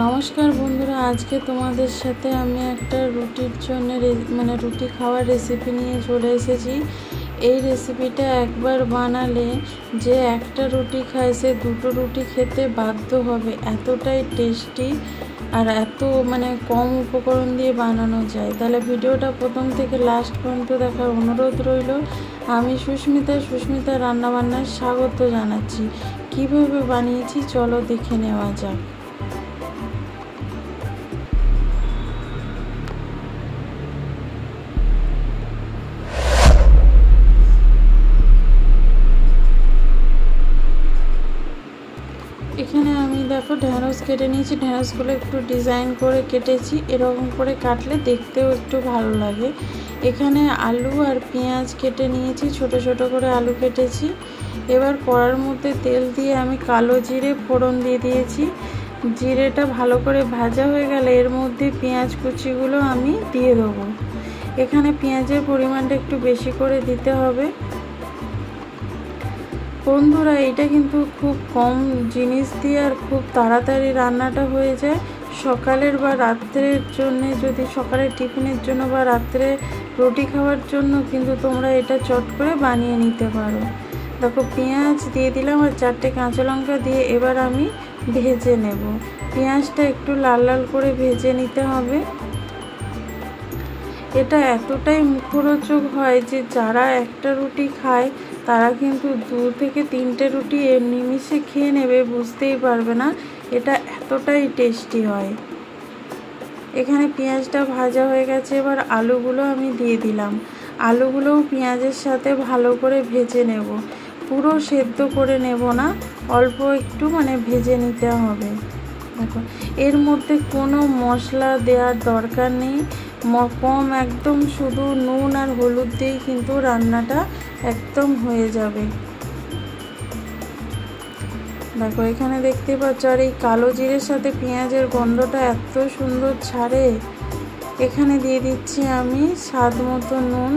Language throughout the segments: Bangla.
নমস্কার বন্ধুরা, আজকে তোমাদের সাথে আমি একটা রুটির জন্য রুটি খাওয়ার রেসিপি নিয়ে চলে এসেছি। এই রেসিপিটা একবার বানালে যে একটা রুটি খায় সে দুটো রুটি খেতে বাধ্য হবে, এতটাই টেস্টি আর এত কম উপকরণ দিয়ে বানানো যায়। তাহলে ভিডিওটা প্রথম থেকে লাস্ট পর্যন্ত দেখার অনুরোধ রইল। আমি সুস্মিতা রান্নাবান্নার স্বাগত জানাচ্ছি। কিভাবে বানিয়েছি চলো দেখে নেওয়া যাক। এখানে আমি দেখো ঢ্যাঁড়স কেটে নিয়েছি। ঢ্যাঁড়সগুলো একটু ডিজাইন করে কেটেছি, এরকম করে কাটলে দেখতেও একটু ভালো লাগে। এখানে আলু আর পেঁয়াজ কেটে নিয়েছি, ছোট ছোট করে আলু কেটেছি। এবার কড়ার মধ্যে তেল দিয়ে আমি কালো জিরে ফোড়ন দিয়ে দিয়েছি। জিরেটা ভালো করে ভাজা হয়ে গেলে এর মধ্যে পেঁয়াজ কুচিগুলো আমি দিয়ে দেবো। এখানে পেঁয়াজের পরিমাণটা একটু বেশি করে দিতে হবে। বন্ধুরা, এটা কিন্তু খুব কম জিনিস দিয়ে আর খুব তাড়াতাড়ি রান্নাটা হয়ে যায়। সকালের বা রাত্রের জন্য, যদি সকালের টিফিনের জন্য বা রাত্রে রুটি খাওয়ার জন্য কিন্তু তোমরা এটা চট করে বানিয়ে নিতে পারো। দেখো পেঁয়াজ দিয়ে দিলাম আর 4টে কাঁচা লঙ্কা দিয়ে এবার আমি ভেজে নেব। পেঁয়াজটা একটু লাল লাল করে ভেজে নিতে হবে। এটা এতটাই মুখরোচক হয় যে যারা একটা রুটি খায় তারা কিন্তু 2 থেকে 3টে রুটি এর নিমিষে খেয়ে নেবে, বুঝতেই পারবে না। এটা এতটাই টেস্টি হয়। এখানে পেঁয়াজটা ভাজা হয়ে গেছে, এবার আলুগুলো আমি দিয়ে দিলাম। আলুগুলোও পেঁয়াজের সাথে ভালো করে ভেজে নেব। পুরো সেদ্ধ করে নেব না, অল্প একটু ভেজে নিতে হবে। দেখো এর মধ্যে কোনো মশলা দেওয়ার দরকার নেই, কম একদম শুধু নুন আর হলুদ দিয়েই কিন্তু রান্নাটা একদম হয়ে যাবে। দেখো এখানে দেখতে পাচ্ছ, আর এই কালো জিরের সাথে পেঁয়াজের গন্ধটা এত সুন্দর ছাড়ে। এখানে দিয়ে দিচ্ছি আমি স্বাদ মতো নুন।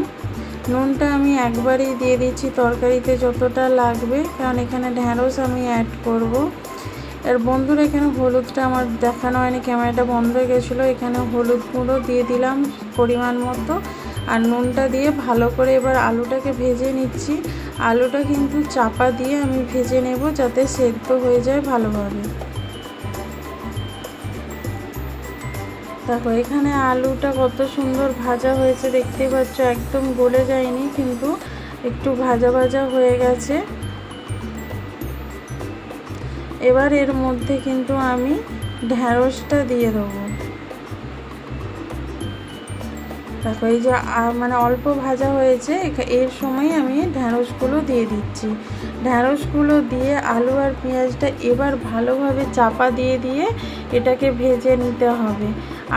নুনটা আমি একবারেই দিয়ে দিচ্ছি তরকারিতে যতটা লাগবে, কারণ এখানে ঢ্যাঁড়স আমি অ্যাড করব। আর বন্ধুরা, এখানে হলুদটা আমার দেখানো হয়নি, ক্যামেরাটা বন্ধ হয়ে গেছিলো। এখানে হলুদ গুঁড়ো দিয়ে দিলাম পরিমাণ মতো, আর নুনটা দিয়ে ভালো করে এবার আলুটাকে ভেজে নিচ্ছি। আলুটা কিন্তু চাপা দিয়ে আমি ভেজে নেব যাতে সেদ্ধ হয়ে যায় ভালোভাবে। দেখো এখানে আলুটা কত সুন্দর ভাজা হয়েছে দেখতেই পাচ্ছ, একদম গলে যায়নি, কিন্তু একটু ভাজা ভাজা হয়ে গেছে। এবার এর মধ্যে কিন্তু আমি ঢ্যাঁড়সটা দিয়ে দেবো। দেখো এই যে অল্প ভাজা হয়েছে, এর সময় আমি ঢ্যাঁড়সগুলো দিয়ে দিচ্ছি। ঢ্যাঁড়সগুলো দিয়ে আলু আর পেঁয়াজটা এবার ভালোভাবে চাপা দিয়ে দিয়ে এটাকে ভেজে নিতে হবে।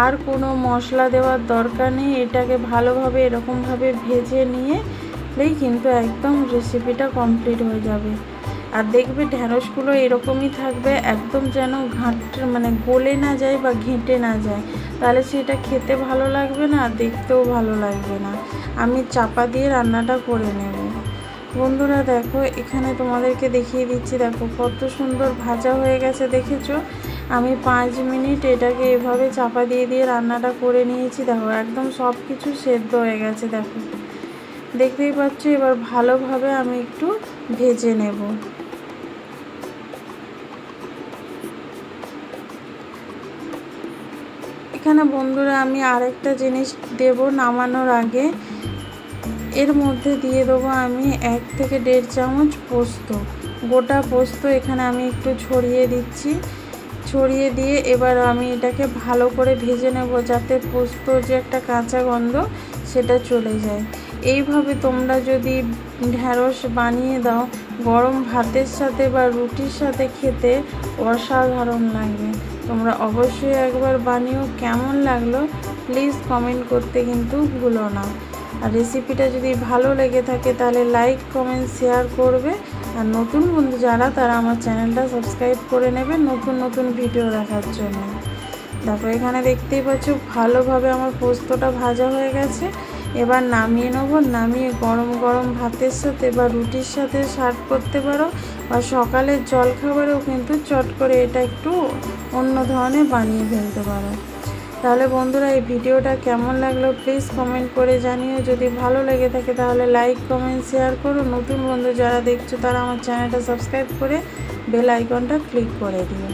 আর কোনো মশলা দেওয়ার দরকার নেই, এটাকে ভালোভাবে এরকমভাবে ভেজে নিয়েই কিন্তু একদম রেসিপিটা কমপ্লিট হয়ে যাবে। আর দেখবে ঢ্যাঁড়সগুলো এরকমই থাকবে, একদম যেন গলে না যায় বা ঘেঁটে না যায়, তাহলে সেটা খেতে ভালো লাগবে না আর দেখতেও ভালো লাগবে না। আমি চাপা দিয়ে রান্নাটা করে নেব। বন্ধুরা দেখো এখানে তোমাদেরকে দেখিয়ে দিচ্ছি, দেখো কত সুন্দর ভাজা হয়ে গেছে দেখেছো। আমি 5 মিনিট এটাকে এভাবে চাপা দিয়ে দিয়ে রান্নাটা করে নিয়েছি। দেখো একদম সব কিছু সেদ্ধ হয়ে গেছে, দেখো দেখতেই পাচ্ছ। এবার ভালোভাবে আমি একটু ভেজে নেব। এখানে বন্ধুরা আমি আরেকটা জিনিস দেব নামানোর আগে। এর মধ্যে দিয়ে দেবো আমি 1 থেকে 1.5 চামচ পোস্ত, গোটা পোস্ত এখানে আমি একটু ছড়িয়ে দিচ্ছি। ছড়িয়ে দিয়ে এবার আমি এটাকে ভালো করে ভেজে নেব যাতে পোস্তর যে একটা কাঁচা গন্ধ সেটা চলে যায়। এইভাবে তোমরা যদি ঢ্যাঁড়স বানিয়ে দাও, গরম ভাতের সাথে বা রুটির সাথে খেতে অসাধারণ লাগবে। তোমরা অবশ্যই একবার বানিও, কেমন লাগলো প্লিজ কমেন্ট করতে কিন্তু ভুলো না। আর রেসিপিটা যদি ভালো লেগে থাকে তাহলে লাইক কমেন্ট শেয়ার করবে। আর নতুন বন্ধু যারা তারা আমার চ্যানেলটা সাবস্ক্রাইব করে নেবে নতুন নতুন ভিডিও দেখার জন্য। দেখো এখানে দেখতেই পাচ্ছ ভালোভাবে আমার পোস্তটা ভাজা হয়ে গেছে। এবার নামিয়ে নেব। নামিয়ে গরম গরম ভাতের সাথে বা রুটির সাথে সার্ভ করতে পারো, বা সকালের জলখাবারেও কিন্তু চট করে এটা একটু অন্য ধরনের বানিয়ে ফেলতে পারো। তাহলে বন্ধুরা এই ভিডিওটা কেমন লাগলো প্লিজ কমেন্ট করে জানিও। যদি ভালো লেগে থাকে তাহলে লাইক কমেন্ট শেয়ার করো। নতুন বন্ধু যারা দেখছো তারা আমার চ্যানেলটা সাবস্ক্রাইব করে বেল আইকনটা ক্লিক করে দিও।